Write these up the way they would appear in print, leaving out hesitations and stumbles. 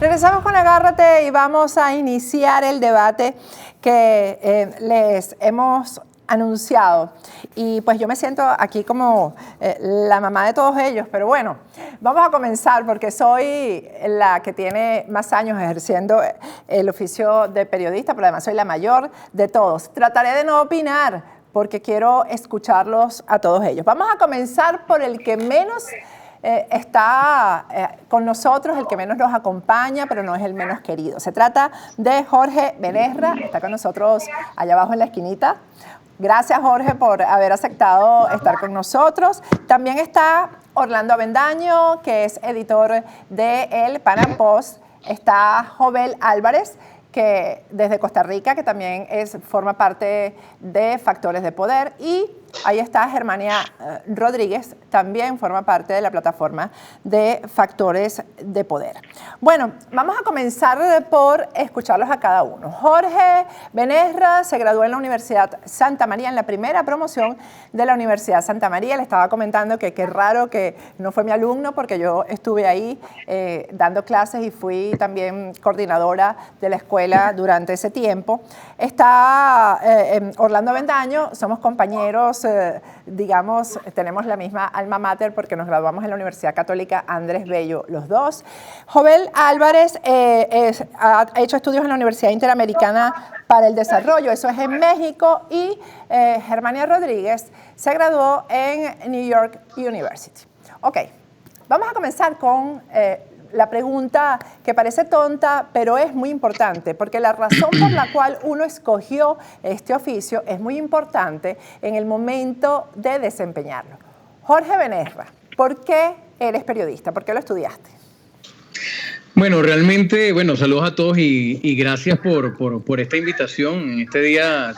Regresamos con Agárrate y vamos a iniciar el debate que les hemos anunciado. Y pues yo me siento aquí como la mamá de todos ellos, pero bueno, vamos a comenzar porque soy la que tiene más años ejerciendo el oficio de periodista, pero además soy la mayor de todos. Trataré de no opinar porque quiero escucharlos a todos ellos. Vamos a comenzar por el que menos está con nosotros, el que menos nos acompaña, pero no es el menos querido. Se trata de Jorge Benerra, está con nosotros allá abajo en la esquinita. Gracias, Jorge, por haber aceptado estar con nosotros. También está Orlando Avendaño, que es editor de El Panam Post. Está Jovel Álvarez, que desde Costa Rica, que también forma parte de Factores de Poder. Y ahí está Germania Rodríguez, también forma parte de la plataforma de Factores de Poder. Bueno, vamos a comenzar por escucharlos a cada uno. Jorge Benerra se graduó en la Universidad Santa María, en la primera promoción de la Universidad Santa María. Le estaba comentando que qué raro que no fue mi alumno, porque yo estuve ahí dando clases y fui también coordinadora de la escuela durante ese tiempo. Está Orlando Avendaño, somos compañeros, digamos, tenemos la misma alma mater porque nos graduamos en la Universidad Católica Andrés Bello los dos. Jovel Álvarez ha hecho estudios en la Universidad Interamericana para el Desarrollo, eso es en México, y Germania Rodríguez se graduó en New York University. Ok, vamos a comenzar con la pregunta que parece tonta, pero es muy importante, porque la razón por la cual uno escogió este oficio es muy importante en el momento de desempeñarlo. Jorge Benerra, ¿por qué eres periodista? ¿Por qué lo estudiaste? Bueno, realmente, saludos a todos y gracias por esta invitación en este día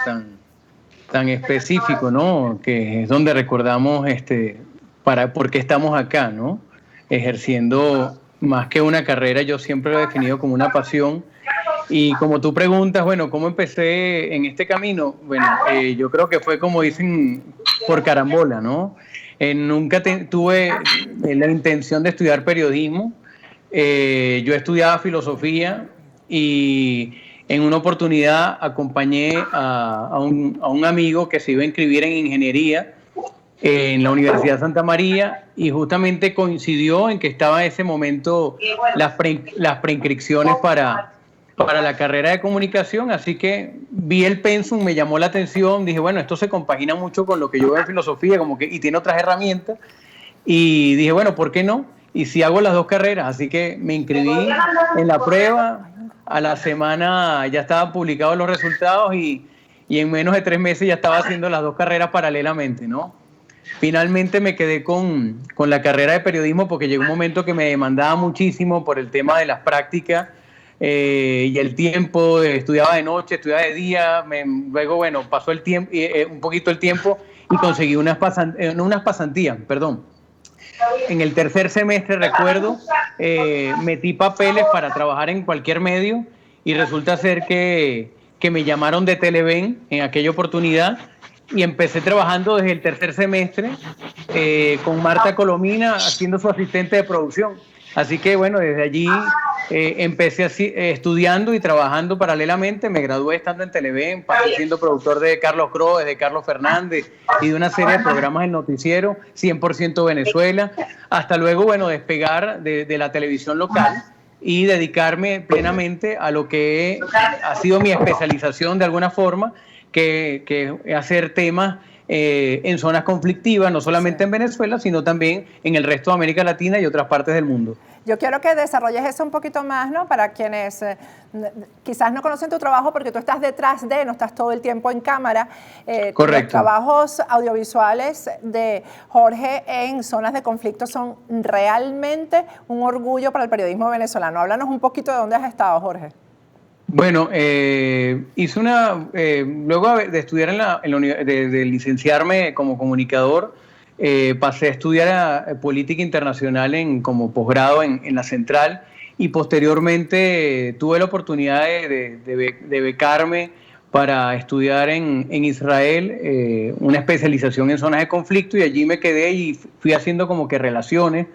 tan específico, ¿no? Que es donde recordamos por qué estamos acá, ¿no? Ejerciendo más que una carrera, yo siempre lo he definido como una pasión. Y como tú preguntas, ¿cómo empecé en este camino? Yo creo que fue como dicen, por carambola, ¿no? Nunca tuve la intención de estudiar periodismo. Yo estudiaba filosofía y en una oportunidad acompañé a un amigo que se iba a inscribir en ingeniería en la Universidad Santa María y justamente coincidió en que estaba en ese momento las preinscripciones para la carrera de comunicación, así que vi el pensum, me llamó la atención, dije, esto se compagina mucho con lo que yo veo en filosofía y tiene otras herramientas, y dije, ¿por qué no? Y si hago las dos carreras, así que me inscribí en la prueba, a la semana ya estaban publicados los resultados y en menos de 3 meses ya estaba haciendo las dos carreras paralelamente, ¿no? Finalmente me quedé con la carrera de periodismo porque llegó un momento que me demandaba muchísimo por el tema de las prácticas y el tiempo, estudiaba de noche, estudiaba de día, luego pasó el tiempo, un poquito el tiempo y conseguí unas pasantías, En el tercer semestre, recuerdo, metí papeles para trabajar en cualquier medio y resulta ser que me llamaron de Televen en aquella oportunidad y empecé trabajando desde el tercer semestre con Marta Colomina haciendo su asistente de producción. Así que desde allí empecé así, estudiando y trabajando paralelamente. Me gradué estando en Televen, pasé siendo productor de Carlos Croes, de Carlos Fernández y de una serie de programas del noticiero, 100% Venezuela, hasta luego, despegar de la televisión local y dedicarme plenamente a lo que ha sido mi especialización de alguna forma, que hacer temas en zonas conflictivas, no solamente en Venezuela, sino también en el resto de América Latina y otras partes del mundo. Yo quiero que desarrolles eso un poquito más, ¿no? Para quienes quizás no conocen tu trabajo porque tú estás detrás no estás todo el tiempo en cámara. Correcto. Los trabajos audiovisuales de Jorge en zonas de conflicto son realmente un orgullo para el periodismo venezolano. Háblanos un poquito de dónde has estado, Jorge. Hice luego de estudiar de licenciarme como comunicador, pasé a estudiar política internacional como posgrado en la Central y posteriormente tuve la oportunidad de becarme para estudiar en Israel una especialización en zonas de conflicto y allí me quedé y fui haciendo como que relaciones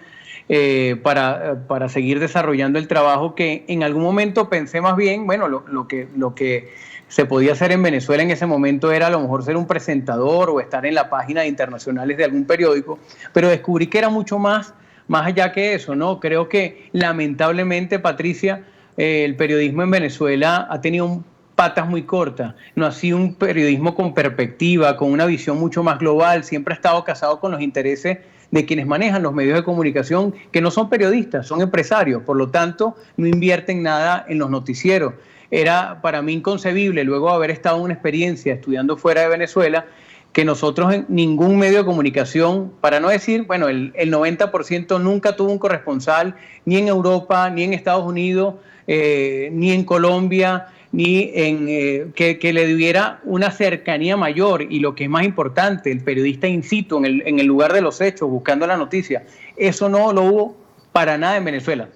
para seguir desarrollando el trabajo que en algún momento pensé más bien, bueno, lo que se podía hacer en Venezuela en ese momento era a lo mejor ser un presentador o estar en la página internacionales de algún periódico, pero descubrí que era mucho más allá que eso, ¿no? Creo que lamentablemente, Patricia, el periodismo en Venezuela ha tenido patas muy cortas, no ha sido un periodismo con perspectiva, con una visión mucho más global, siempre ha estado casado con los intereses de quienes manejan los medios de comunicación, que no son periodistas, son empresarios, por lo tanto no invierten nada en los noticieros. Era para mí inconcebible, luego de haber estado en una experiencia estudiando fuera de Venezuela, que nosotros en ningún medio de comunicación, para no decir, bueno, el 90% nunca tuvo un corresponsal, ni en Europa, ni en Estados Unidos, ni en Colombia, ni en que le diera una cercanía mayor, y lo que es más importante, el periodista in situ, en el lugar de los hechos, buscando la noticia. Eso no lo hubo para nada en Venezuela.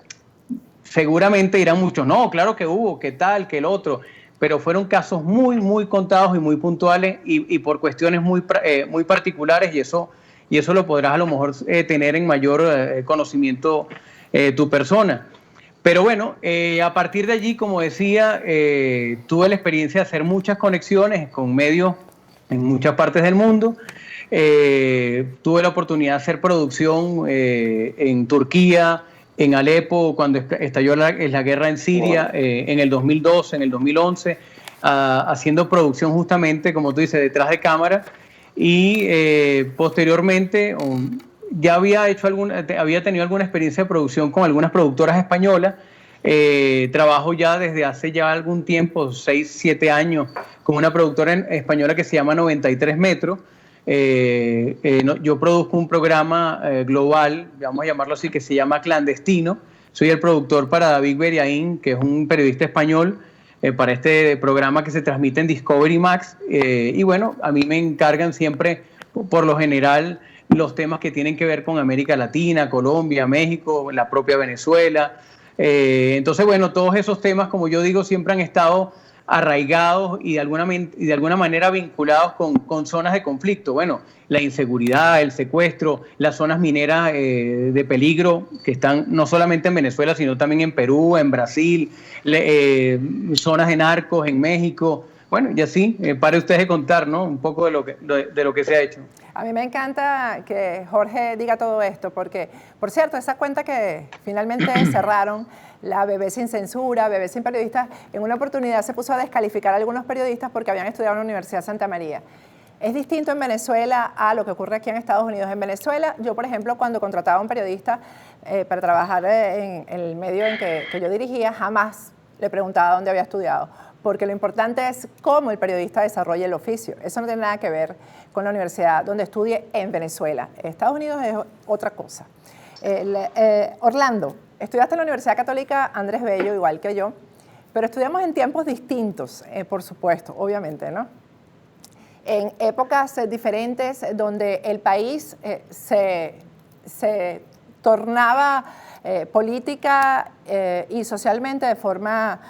Seguramente dirán muchos, no, claro que hubo, qué tal, que el otro, pero fueron casos muy, muy contados y muy puntuales y por cuestiones muy particulares, y eso lo podrás a lo mejor tener en mayor conocimiento tu persona. Pero bueno, a partir de allí, como decía, tuve la experiencia de hacer muchas conexiones con medios en muchas partes del mundo. Tuve la oportunidad de hacer producción en Turquía, en Alepo, cuando estalló la guerra en Siria, en el 2012, en el 2011, haciendo producción justamente, como tú dices, detrás de cámara. Y posteriormente ya había tenido alguna experiencia de producción con algunas productoras españolas. Trabajo ya desde hace ya algún tiempo, 6, 7 años, con una productora española que se llama 93 Metros. Yo produzco un programa global, vamos a llamarlo así, que se llama Clandestino. Soy el productor para David Beriaín, que es un periodista español, para este programa que se transmite en Discovery Max. Y bueno, a mí me encargan siempre, por lo general, los temas que tienen que ver con América Latina, Colombia, México, la propia Venezuela. Entonces, bueno, todos esos temas, como yo digo, siempre han estado arraigados y de alguna manera vinculados con zonas de conflicto. Bueno, la inseguridad, el secuestro, las zonas mineras de peligro que están no solamente en Venezuela, sino también en Perú, en Brasil, zonas de narcos en México. Bueno, y así, para ustedes de contar, ¿no? Un poco de lo que se ha hecho. A mí me encanta que Jorge diga todo esto, porque, por cierto, esa cuenta que finalmente cerraron, la Bebé Sin Censura, Bebé Sin Periodistas, en una oportunidad se puso a descalificar a algunos periodistas porque habían estudiado en la Universidad de Santa María. Es distinto en Venezuela a lo que ocurre aquí en Estados Unidos. En Venezuela, yo, por ejemplo, cuando contrataba a un periodista para trabajar en el medio en que yo dirigía, jamás le preguntaba dónde había estudiado, porque lo importante es cómo el periodista desarrolla el oficio. Eso no tiene nada que ver con la universidad donde estudie en Venezuela. Estados Unidos es otra cosa. Orlando, estudiaste en la Universidad Católica Andrés Bello, igual que yo, pero estudiamos en tiempos distintos, por supuesto, obviamente, ¿no? En épocas diferentes donde el país se tornaba política y socialmente de forma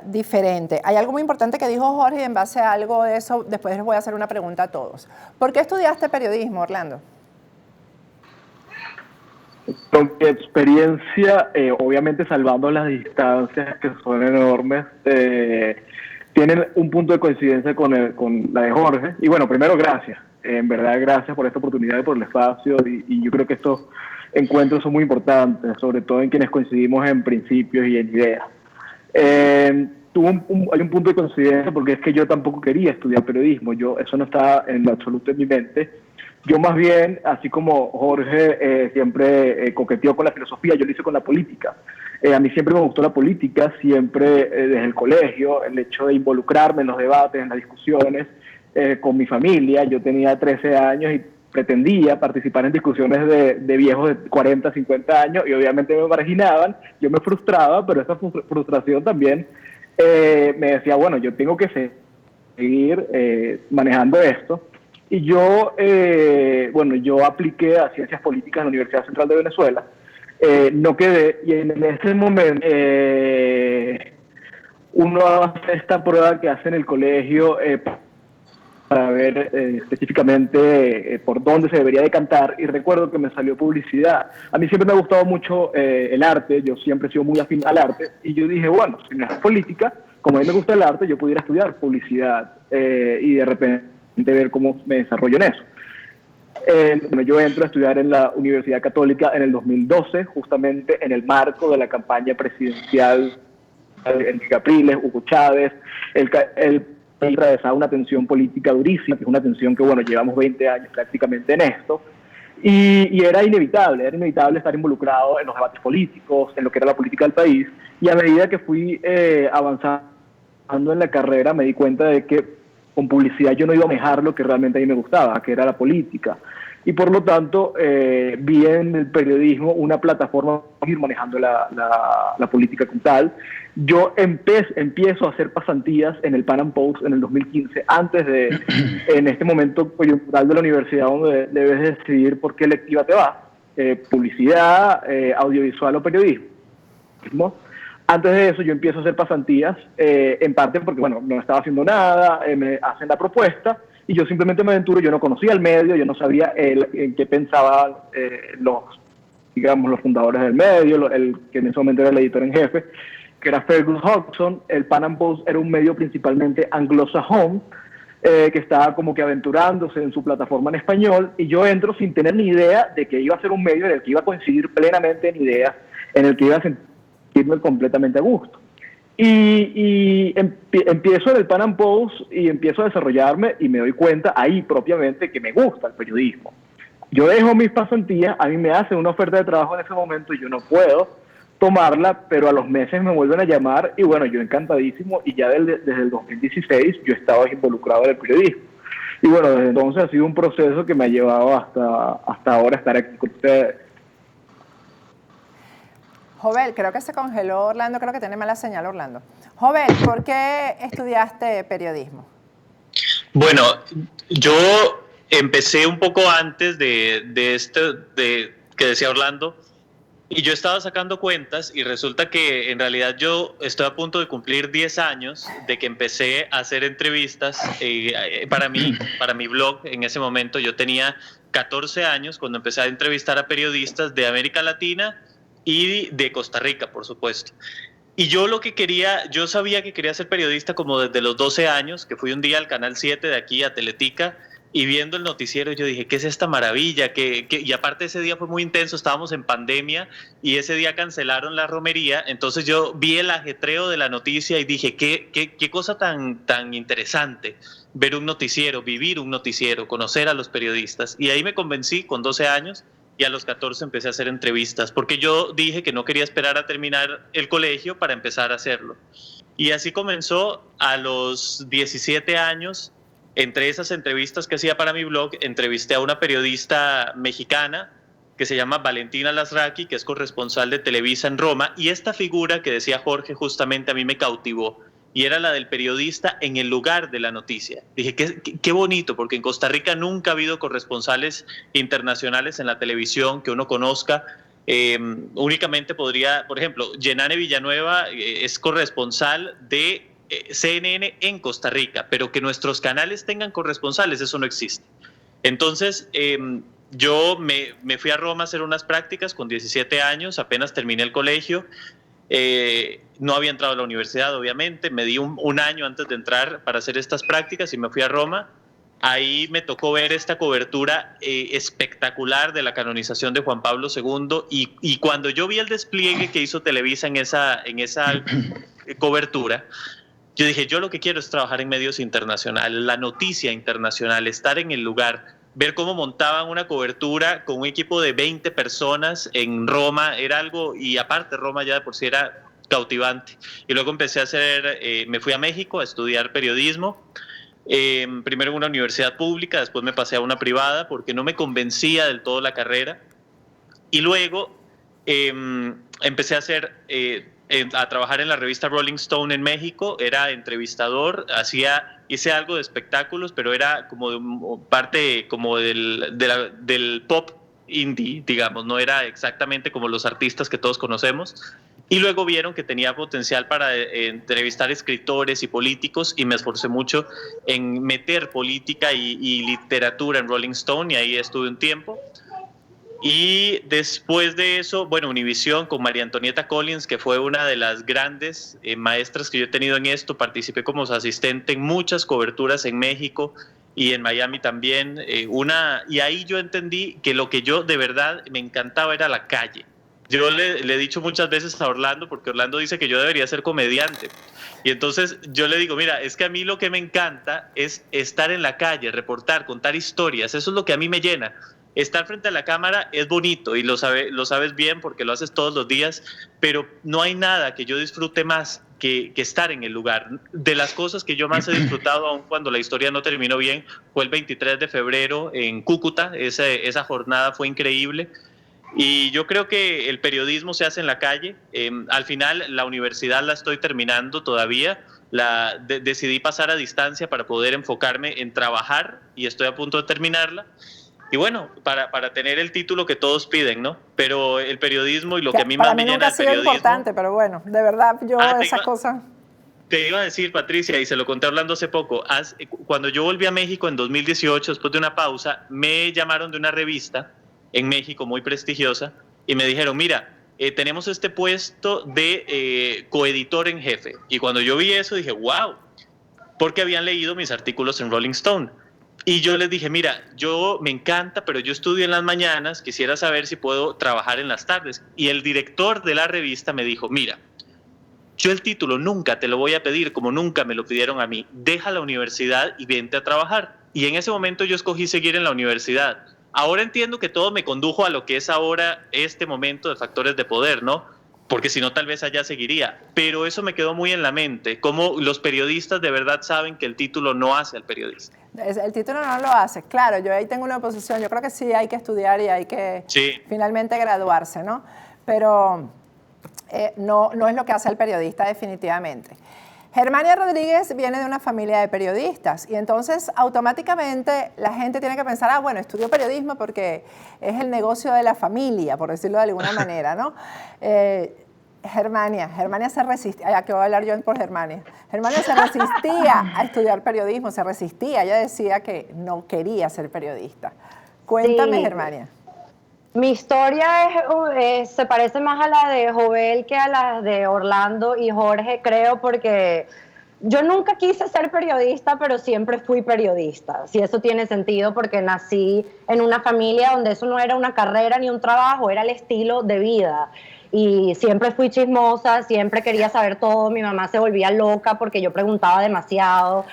diferente. Hay algo muy importante que dijo Jorge y en base a algo de eso después les voy a hacer una pregunta a todos. ¿Por qué estudiaste periodismo, Orlando? Con mi experiencia, obviamente salvando las distancias que son enormes, tienen un punto de coincidencia con la de Jorge. Y bueno, primero gracias, en verdad gracias por esta oportunidad y por el espacio, y yo creo que estos encuentros son muy importantes, sobre todo en quienes coincidimos en principios y en ideas. Hay un punto de coincidencia porque es que yo tampoco quería estudiar periodismo, eso no estaba en lo absoluto en mi mente. Yo más bien, así como Jorge siempre coqueteó con la filosofía, yo lo hice con la política. A mí siempre me gustó la política, siempre desde el colegio, el hecho de involucrarme en los debates, en las discusiones, con mi familia. Yo tenía 13 años y pretendía participar en discusiones de viejos de 40, 50 años, y obviamente me marginaban, yo me frustraba, pero esa frustración también me decía, bueno, yo tengo que seguir manejando esto. Y yo, yo apliqué a Ciencias Políticas en la Universidad Central de Venezuela, no quedé, y en ese momento uno hace esta prueba que hace en el colegio para ver específicamente por dónde se debería de cantar, y recuerdo que me salió publicidad. A mí siempre me ha gustado mucho el arte, yo siempre he sido muy afín al arte, y yo dije, bueno, si no es política, como a mí me gusta el arte, yo pudiera estudiar publicidad y de repente ver cómo me desarrollo en eso. Yo entro a estudiar en la Universidad Católica en el 2012, justamente en el marco de la campaña presidencial Enrique Capriles, Hugo Chávez, el atravesaba una tensión política durísima, que es una tensión que, bueno, llevamos 20 años prácticamente en esto, y era inevitable estar involucrado en los debates políticos, en lo que era la política del país, y a medida que fui avanzando en la carrera me di cuenta de que con publicidad yo no iba a manejar lo que realmente a mí me gustaba, que era la política. Y por lo tanto, vi en el periodismo una plataforma para ir manejando la política como tal. Yo empiezo a hacer pasantías en el Pan Am Post en el 2015, antes de, en este momento coyuntural de la universidad, donde debes decidir por qué electiva te vas, publicidad, audiovisual o periodismo. Antes de eso yo empiezo a hacer pasantías, en parte porque, bueno, no estaba haciendo nada, me hacen la propuesta y yo simplemente me aventuro. Yo no conocía el medio, yo no sabía en qué pensaban los fundadores del medio, el que en ese momento era el editor en jefe, que era Fergus Hodgson. El Pan Am Post era un medio principalmente anglosajón, que estaba como que aventurándose en su plataforma en español, y yo entro sin tener ni idea de que iba a ser un medio en el que iba a coincidir plenamente en ideas, en el que iba a sentirme completamente a gusto. Y empiezo en el Pan Am Post y empiezo a desarrollarme y me doy cuenta ahí propiamente que me gusta el periodismo. Yo dejo mis pasantías, a mí me hacen una oferta de trabajo en ese momento y yo no puedo tomarla, pero a los meses me vuelven a llamar y bueno, yo encantadísimo, y ya desde el 2016 yo estaba involucrado en el periodismo. Y bueno, desde entonces ha sido un proceso que me ha llevado hasta ahora estar aquí con ustedes. Jovel, creo que se congeló Orlando, creo que tiene mala señal Orlando. Jovel, ¿por qué estudiaste periodismo? Bueno, yo empecé un poco antes de que decía Orlando, y yo estaba sacando cuentas y resulta que en realidad yo estoy a punto de cumplir 10 años de que empecé a hacer entrevistas para mi blog. En ese momento yo tenía 14 años cuando empecé a entrevistar a periodistas de América Latina y de Costa Rica, por supuesto. Y yo yo sabía que quería ser periodista como desde los 12 años, que fui un día al Canal 7 de aquí a Teletica, y viendo el noticiero yo dije, ¿qué es esta maravilla? Y aparte ese día fue muy intenso, estábamos en pandemia y ese día cancelaron la romería, entonces yo vi el ajetreo de la noticia y dije, qué cosa tan interesante ver un noticiero, vivir un noticiero, conocer a los periodistas. Y ahí me convencí con 12 años y a los 14 empecé a hacer entrevistas, porque yo dije que no quería esperar a terminar el colegio para empezar a hacerlo. Y así comenzó. A los 17 años. Entre esas entrevistas que hacía para mi blog, entrevisté a una periodista mexicana que se llama Valentina Lasraqui, que es corresponsal de Televisa en Roma, y esta figura que decía Jorge justamente a mí me cautivó, y era la del periodista en el lugar de la noticia. Dije, qué bonito, porque en Costa Rica nunca ha habido corresponsales internacionales en la televisión que uno conozca. Únicamente podría, por ejemplo, Yenane Villanueva es corresponsal de CNN en Costa Rica, pero que nuestros canales tengan corresponsales, eso no existe. Entonces, yo me fui a Roma a hacer unas prácticas con 17 años, apenas terminé el colegio. No había entrado a la universidad, obviamente, me di un año antes de entrar para hacer estas prácticas y me fui a Roma. Ahí me tocó ver esta cobertura espectacular de la canonización de Juan Pablo II, y cuando yo vi el despliegue que hizo Televisa en esa cobertura, yo dije, yo lo que quiero es trabajar en medios internacionales, la noticia internacional, estar en el lugar, ver cómo montaban una cobertura con un equipo de 20 personas en Roma, era algo, y aparte Roma ya de por sí era cautivante. Y luego empecé a me fui a México a estudiar periodismo, primero en una universidad pública, después me pasé a una privada porque no me convencía del todo la carrera, y luego empecé a trabajar en la revista Rolling Stone en México, era entrevistador, hice algo de espectáculos, pero era como parte como del pop indie, digamos, no era exactamente como los artistas que todos conocemos. Y luego vieron que tenía potencial para entrevistar escritores y políticos, y me esforcé mucho en meter política y literatura en Rolling Stone, y ahí estuve un tiempo. Y después de eso, bueno, Univisión con María Antonieta Collins, que fue una de las grandes maestras que yo he tenido en esto. Participé como su asistente en muchas coberturas en México y en Miami también. Y ahí yo entendí que lo que yo de verdad me encantaba era la calle. Yo le he dicho muchas veces a Orlando, porque Orlando dice que yo debería ser comediante. Y entonces yo le digo, mira, es que a mí lo que me encanta es estar en la calle, reportar, contar historias. Eso es lo que a mí me llena. Estar frente a la cámara es bonito y lo sabes bien porque lo haces todos los días, pero no hay nada que yo disfrute más que estar en el lugar. De las cosas que yo más he disfrutado, aun cuando la historia no terminó bien, fue el 23 de febrero en Cúcuta. Esa jornada fue increíble. Y yo creo que el periodismo se hace en la calle. Al final, la universidad la estoy terminando todavía. Decidí pasar a distancia para poder enfocarme en trabajar y estoy a punto de terminarla. Y bueno, para tener el título que todos piden, ¿no? Pero el periodismo y lo que a mí más me llena del periodismo... Para mí nunca ha sido importante, pero bueno, de verdad, yo esas cosas... Te iba a decir, Patricia, y se lo conté hablando hace poco, cuando yo volví a México en 2018, después de una pausa, me llamaron de una revista en México muy prestigiosa y me dijeron, mira, tenemos este puesto de coeditor en jefe. Y cuando yo vi eso dije, wow, porque habían leído mis artículos en Rolling Stone. Y yo les dije, mira, yo me encanta, pero yo estudio en las mañanas, quisiera saber si puedo trabajar en las tardes. Y el director de la revista me dijo, mira, yo el título nunca te lo voy a pedir, como nunca me lo pidieron a mí. Deja la universidad y vente a trabajar. Y en ese momento yo escogí seguir en la universidad. Ahora entiendo que todo me condujo a lo que es ahora este momento de factores de poder, ¿no? Porque si no, tal vez allá seguiría. Pero eso me quedó muy en la mente, cómo los periodistas de verdad saben que el título no hace al periodista. El título no lo hace, claro, yo ahí tengo una posición, yo creo que sí hay que estudiar y hay que finalmente graduarse, ¿no? Pero no es lo que hace el periodista definitivamente. Germania Rodríguez viene de una familia de periodistas y entonces automáticamente la gente tiene que pensar, bueno, estudió periodismo porque es el negocio de la familia, por decirlo de alguna manera, ¿no? Germania se resistía, ya que voy a hablar yo por Germania. Germania se resistía a estudiar periodismo, se resistía, ella decía que no quería ser periodista. Cuéntame, sí. Germania. Mi historia se parece más a la de Jovel que a la de Orlando y Jorge, creo, porque yo nunca quise ser periodista, pero siempre fui periodista. Si eso tiene sentido, porque nací en una familia donde eso no era una carrera ni un trabajo, era el estilo de vida. Y siempre fui chismosa, siempre quería saber todo. Mi mamá se volvía loca porque yo preguntaba demasiado.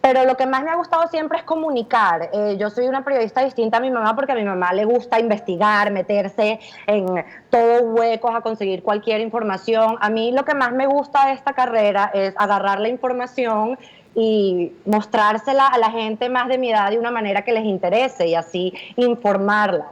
Pero lo que más me ha gustado siempre es comunicar. Yo soy una periodista distinta a mi mamá porque a mi mamá le gusta investigar, meterse en todos huecos a conseguir cualquier información. A mí lo que más me gusta de esta carrera es agarrar la información y mostrársela a la gente más de mi edad de una manera que les interese y así informarlas.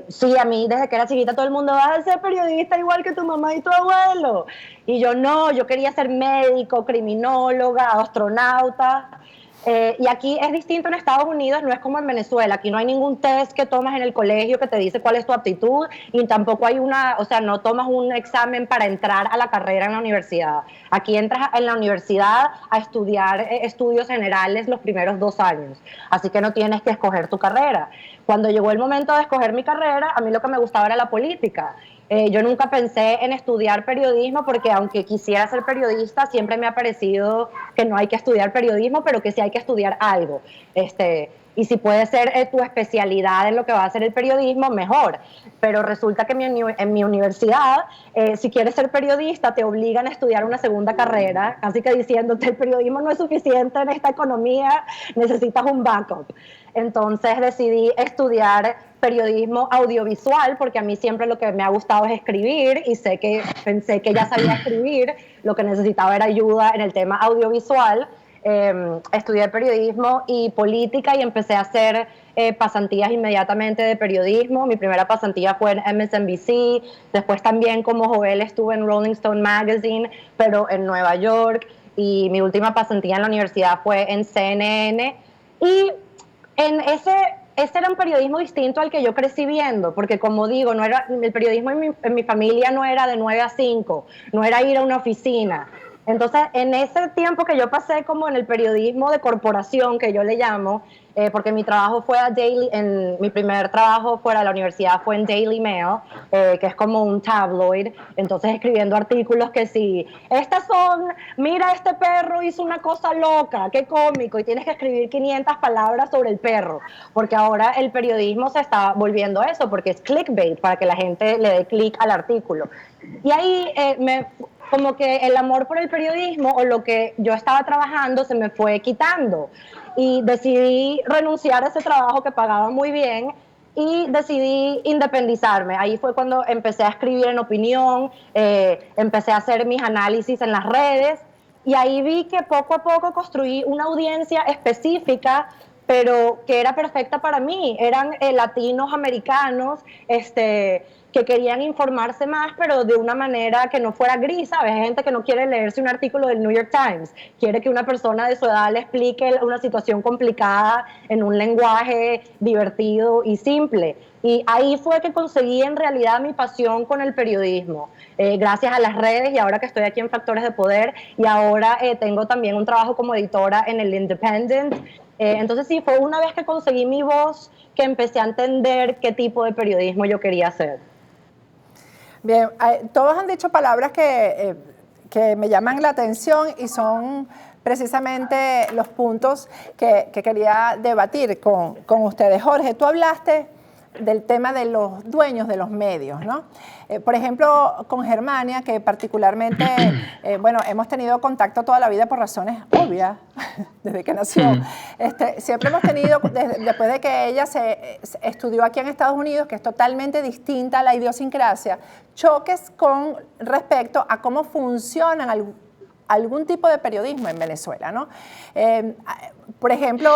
Sí, a mí desde que era chiquita todo el mundo va a ser periodista igual que tu mamá y tu abuelo. Y yo no, yo quería ser médico, criminóloga, astronauta. Y aquí es distinto en Estados Unidos, no es como en Venezuela. Aquí no hay ningún test que tomas en el colegio que te dice cuál es tu aptitud y tampoco hay no tomas un examen para entrar a la carrera en la universidad. Aquí entras en la universidad a estudiar estudios generales los primeros 2 años, así que no tienes que escoger tu carrera. Cuando llegó el momento de escoger mi carrera, a mí lo que me gustaba era la política. Yo nunca pensé en estudiar periodismo porque aunque quisiera ser periodista, siempre me ha parecido que no hay que estudiar periodismo, pero que sí hay que estudiar algo. Y si puede ser tu especialidad en lo que va a ser el periodismo, mejor. Pero resulta que en mi universidad, si quieres ser periodista, te obligan a estudiar una segunda carrera, casi que diciéndote el periodismo no es suficiente en esta economía, necesitas un backup. Entonces decidí estudiar periodismo audiovisual porque a mí siempre lo que me ha gustado es escribir y pensé que ya sabía escribir, lo que necesitaba era ayuda en el tema audiovisual. Estudié periodismo y política y empecé a hacer pasantías inmediatamente de periodismo. Mi primera pasantía fue en MSNBC, después también como Jovel estuve en Rolling Stone Magazine, pero en Nueva York, y mi última pasantía en la universidad fue en CNN. Y en ese ese era un periodismo distinto al que yo crecí viendo, porque como digo, no era, el periodismo en mi familia no era de 9 a 5, no era ir a una oficina. Entonces, en ese tiempo que yo pasé como en el periodismo de corporación, que yo le llamo, porque mi trabajo fue mi primer trabajo fuera de la universidad fue en Daily Mail, que es como un tabloid, entonces escribiendo artículos que sí, mira, este perro hizo una cosa loca, qué cómico, y tienes que escribir 500 palabras sobre el perro, porque ahora el periodismo se está volviendo eso, porque es clickbait, para que la gente le dé clic al artículo. Y ahí como que el amor por el periodismo o lo que yo estaba trabajando se me fue quitando y decidí renunciar a ese trabajo que pagaba muy bien y decidí independizarme. Ahí fue cuando empecé a escribir en opinión, empecé a hacer mis análisis en las redes y ahí vi que poco a poco construí una audiencia específica, pero que era perfecta para mí. Eran latinos americanos, que querían informarse más, pero de una manera que no fuera gris, ¿sabes? Hay gente que no quiere leerse un artículo del New York Times, quiere que una persona de su edad le explique una situación complicada en un lenguaje divertido y simple. Y ahí fue que conseguí en realidad mi pasión con el periodismo, gracias a las redes y ahora que estoy aquí en Factores de Poder y ahora tengo también un trabajo como editora en el Independent. Entonces sí, fue una vez que conseguí mi voz que empecé a entender qué tipo de periodismo yo quería hacer. Bien, todos han dicho palabras que me llaman la atención y son precisamente los puntos que quería debatir con ustedes. Jorge, tú hablaste del tema de los dueños de los medios, ¿no? Por ejemplo, con Germania, que particularmente, bueno, hemos tenido contacto toda la vida por razones obvias, desde que nació. Siempre hemos tenido, después de que ella se estudió aquí en Estados Unidos, que es totalmente distinta a la idiosincrasia, choques con respecto a cómo funcionan algún tipo de periodismo en Venezuela, ¿no? Por ejemplo,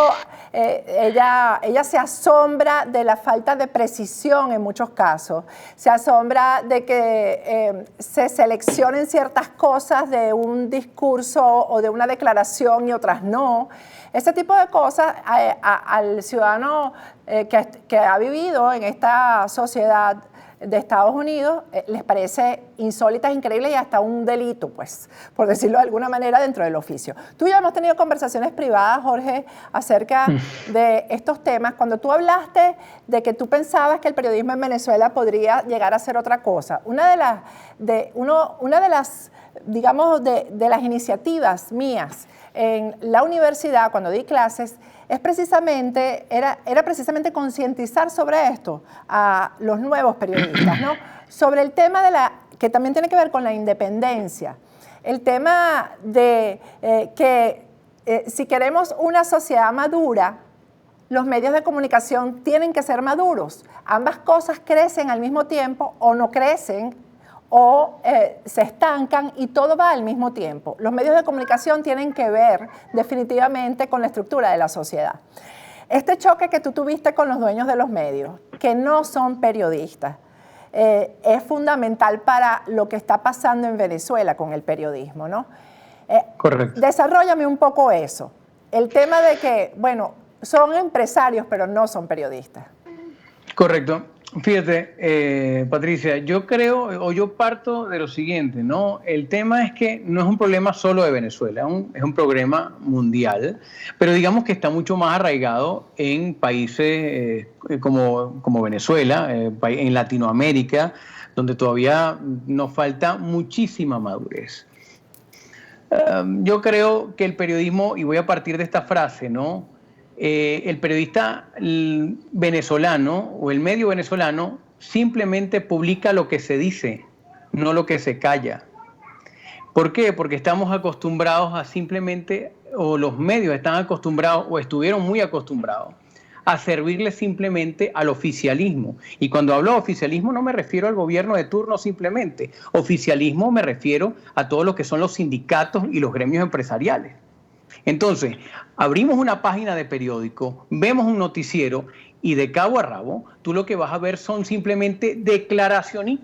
ella se asombra de la falta de precisión en muchos casos, se asombra de que se seleccionen ciertas cosas de un discurso o de una declaración y otras no. Ese tipo de cosas al ciudadano que ha vivido en esta sociedad de Estados Unidos les parece insólitas, increíbles y hasta un delito, pues, por decirlo de alguna manera, dentro del oficio. Tú y yo hemos tenido conversaciones privadas, Jorge, acerca de estos temas. Cuando tú hablaste de que tú pensabas que el periodismo en Venezuela podría llegar a ser otra cosa, una de las digamos, de las iniciativas mías en la universidad, cuando di clases, era precisamente concientizar sobre esto a los nuevos periodistas, ¿no? Sobre el tema que también tiene que ver con la independencia, el tema de que si queremos una sociedad madura, los medios de comunicación tienen que ser maduros. Ambas cosas crecen al mismo tiempo o no crecen o se estancan y todo va al mismo tiempo. Los medios de comunicación tienen que ver definitivamente con la estructura de la sociedad. Este choque que tú tuviste con los dueños de los medios, que no son periodistas, es fundamental para lo que está pasando en Venezuela con el periodismo, ¿no? Correcto. Desarróllame un poco eso. El tema de que, bueno, son empresarios, pero no son periodistas. Correcto. Fíjate, Patricia, yo parto de lo siguiente, ¿no? El tema es que no es un problema solo de Venezuela, es un problema mundial, pero digamos que está mucho más arraigado en países como Venezuela, en Latinoamérica, donde todavía nos falta muchísima madurez. Yo creo que el periodismo, y voy a partir de esta frase, ¿no? El periodista venezolano o el medio venezolano simplemente publica lo que se dice, no lo que se calla. ¿Por qué? Porque estamos acostumbrados a simplemente, o los medios están acostumbrados o estuvieron muy acostumbrados a servirle simplemente al oficialismo. Y cuando hablo de oficialismo no me refiero al gobierno de turno simplemente. Oficialismo me refiero a todo lo que son los sindicatos y los gremios empresariales. Entonces, abrimos una página de periódico, vemos un noticiero y de cabo a rabo, tú lo que vas a ver son simplemente declaraciones.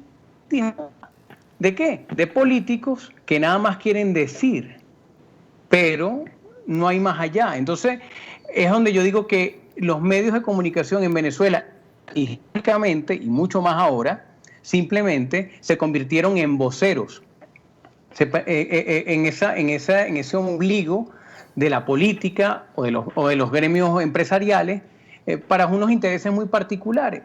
¿De qué? De políticos que nada más quieren decir, pero no hay más allá. Entonces, es donde yo digo que los medios de comunicación en Venezuela, históricamente y mucho más ahora, simplemente se convirtieron en voceros, en ese ombligo de la política o de los gremios empresariales para unos intereses muy particulares.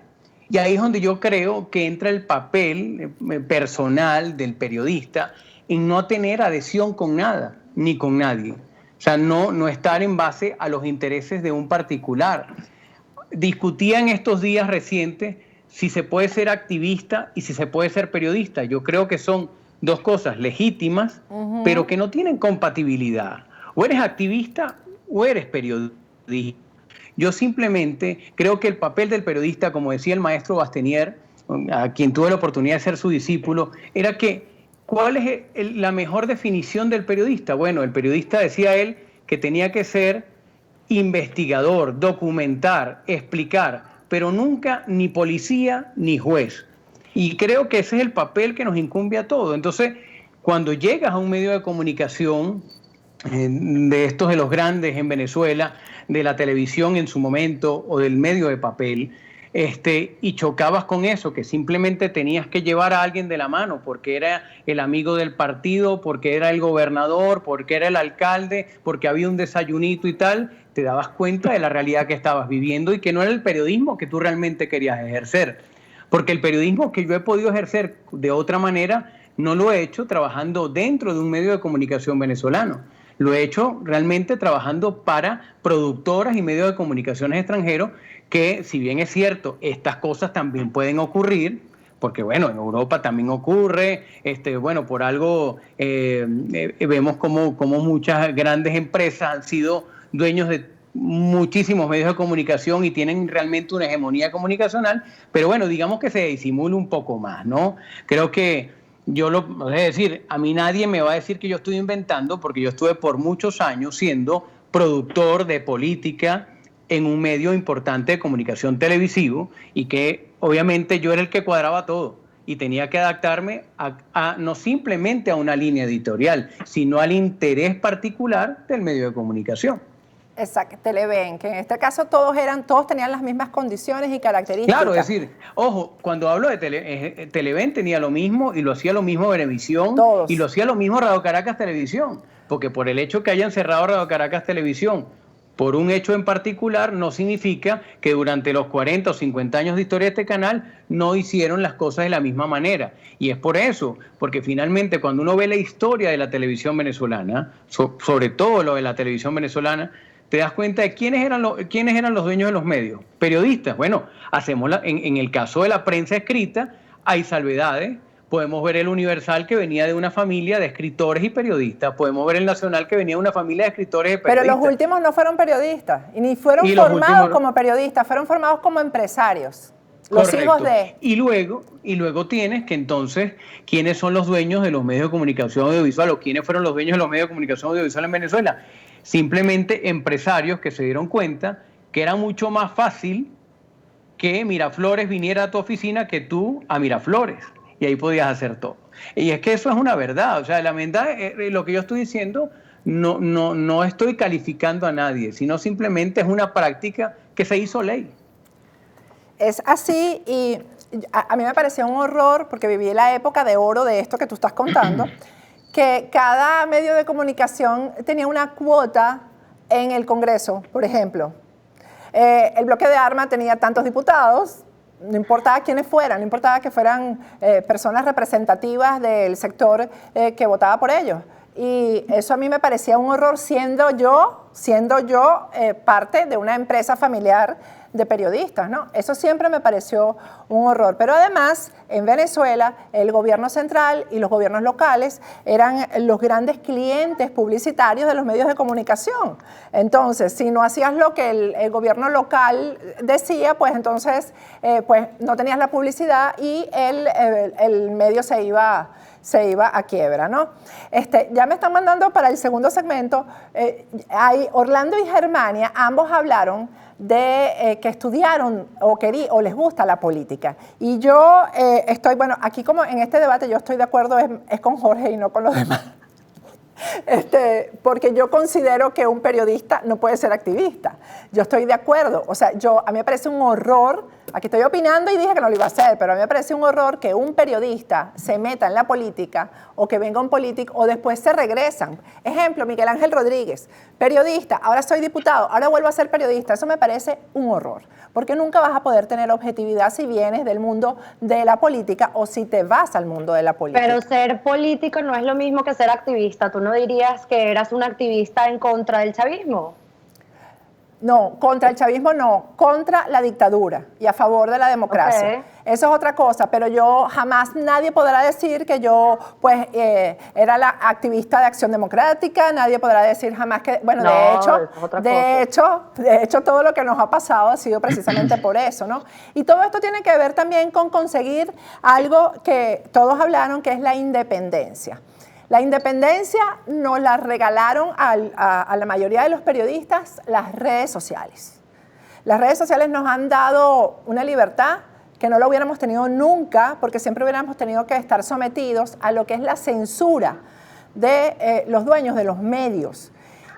Y ahí es donde yo creo que entra el papel personal del periodista en no tener adhesión con nada, ni con nadie. O sea, no estar en base a los intereses de un particular. Discutía en estos días recientes si se puede ser activista y si se puede ser periodista. Yo creo que son dos cosas legítimas, pero que no tienen compatibilidad. O eres activista o eres periodista. Yo simplemente creo que el papel del periodista, como decía el maestro Bastenier, a quien tuve la oportunidad de ser su discípulo, era que, ¿cuál es la mejor definición del periodista? Bueno, el periodista, decía él, que tenía que ser investigador, documentar, explicar, pero nunca ni policía ni juez. Y creo que ese es el papel que nos incumbe a todos. Entonces, cuando llegas a un medio de comunicación, de estos de los grandes en Venezuela, de la televisión en su momento o del medio de papel, y chocabas con eso, que simplemente tenías que llevar a alguien de la mano porque era el amigo del partido, porque era el gobernador, porque era el alcalde, porque había un desayunito y tal, te dabas cuenta de la realidad que estabas viviendo y que no era el periodismo que tú realmente querías ejercer. Porque el periodismo que yo he podido ejercer de otra manera no lo he hecho trabajando dentro de un medio de comunicación venezolano. Lo he hecho realmente trabajando para productoras y medios de comunicaciones extranjeros que, si bien es cierto, estas cosas también pueden ocurrir, porque bueno, en Europa también ocurre, bueno, por algo vemos como muchas grandes empresas han sido dueños de muchísimos medios de comunicación y tienen realmente una hegemonía comunicacional, pero bueno, digamos que se disimula un poco más, ¿no? Creo que es decir, a mí nadie me va a decir que yo estoy inventando, porque yo estuve por muchos años siendo productor de política en un medio importante de comunicación televisivo y que obviamente yo era el que cuadraba todo y tenía que adaptarme no simplemente a una línea editorial, sino al interés particular del medio de comunicación. Exacto, Televen, que en este caso todos tenían las mismas condiciones y características. Claro, es decir, ojo, cuando hablo de Televen tenía lo mismo y lo hacía lo mismo Venevisión y lo hacía lo mismo Radio Caracas Televisión, porque por el hecho que hayan cerrado Radio Caracas Televisión por un hecho en particular no significa que durante los 40 o 50 años de historia de este canal no hicieron las cosas de la misma manera. Y es por eso, porque finalmente cuando uno ve la historia de la televisión venezolana, sobre todo lo de la televisión venezolana, te das cuenta de quiénes eran los dueños de los medios. Periodistas. Bueno, en el caso de la prensa escrita hay salvedades. Podemos ver el Universal, que venía de una familia de escritores y periodistas. Podemos ver el Nacional, que venía de una familia de escritores y periodistas. Pero los últimos no fueron periodistas y ni fueron formados como periodistas, fueron formados como empresarios. Los hijos de... Y luego tienes que entonces, ¿quiénes son los dueños de los medios de comunicación audiovisual o quiénes fueron los dueños de los medios de comunicación audiovisual en Venezuela? Simplemente empresarios que se dieron cuenta que era mucho más fácil que Miraflores viniera a tu oficina que tú a Miraflores. Y ahí podías hacer todo. Y es que eso es una verdad. O sea, la verdad, lo que yo estoy diciendo, no estoy calificando a nadie, sino simplemente es una práctica que se hizo ley. Es así y a mí me parecía un horror, porque viví la época de oro de esto que tú estás contando, que cada medio de comunicación tenía una cuota en el Congreso, por ejemplo. El bloque de Arma tenía tantos diputados, no importaba quiénes fueran, no importaba que fueran personas representativas del sector que votaba por ellos. Y eso a mí me parecía un horror siendo yo parte de una empresa familiar de periodistas, ¿no? Eso siempre me pareció un horror. Pero además, en Venezuela, el gobierno central y los gobiernos locales eran los grandes clientes publicitarios de los medios de comunicación. Entonces, si no hacías lo que el gobierno local decía, pues entonces pues no tenías la publicidad y el medio se iba a quiebra, ¿no? Ya me están mandando para el segundo segmento. Orlando y Germania, ambos hablaron de que estudiaron o les gusta la política. Y yo estoy, bueno, aquí como en este debate yo estoy de acuerdo es con Jorge y no con los demás. porque yo considero que un periodista no puede ser activista. Yo estoy de acuerdo, o sea, a mí me parece un horror, aquí estoy opinando y dije que no lo iba a hacer, pero a mí me parece un horror que un periodista se meta en la política o que venga un político o después se regresan. Ejemplo, Miguel Ángel Rodríguez, periodista, ahora soy diputado, ahora vuelvo a ser periodista. Eso me parece un horror, porque nunca vas a poder tener objetividad si vienes del mundo de la política o si te vas al mundo de la política. Pero ser político no es lo mismo que ser activista. ¿Tú no dirías que eras un activista en contra del chavismo? No, contra el chavismo no, contra la dictadura y a favor de la democracia. Okay. Eso es otra cosa, pero yo jamás, nadie podrá decir que yo pues era la activista de Acción Democrática, nadie podrá decir jamás que, bueno, no, de hecho todo lo que nos ha pasado ha sido precisamente por eso, ¿no? Y todo esto tiene que ver también con conseguir algo que todos hablaron, que es la independencia. La independencia nos la regalaron a la mayoría de los periodistas las redes sociales. Las redes sociales nos han dado una libertad que no lo hubiéramos tenido nunca, porque siempre hubiéramos tenido que estar sometidos a lo que es la censura de los dueños de los medios.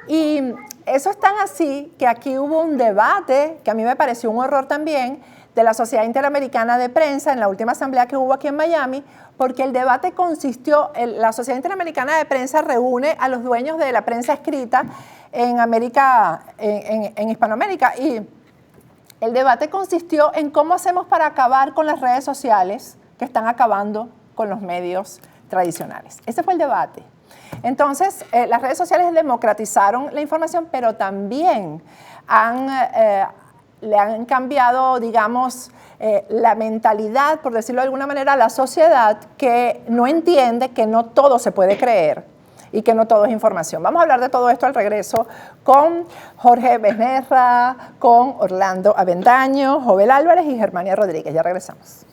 Y eso es tan así que aquí hubo un debate, que a mí me pareció un horror también, de la Sociedad Interamericana de Prensa en la última asamblea que hubo aquí en Miami, porque el debate consistió, la Sociedad Interamericana de Prensa reúne a los dueños de la prensa escrita en América, en Hispanoamérica, y el debate consistió en cómo hacemos para acabar con las redes sociales que están acabando con los medios tradicionales. Ese fue el debate. Entonces, las redes sociales democratizaron la información, pero también le han cambiado, digamos, la mentalidad, por decirlo de alguna manera, a la sociedad que no entiende que no todo se puede creer y que no todo es información. Vamos a hablar de todo esto al regreso con Jorge Becerra, con Orlando Avendaño, Jovel Álvarez y Germania Rodríguez. Ya regresamos.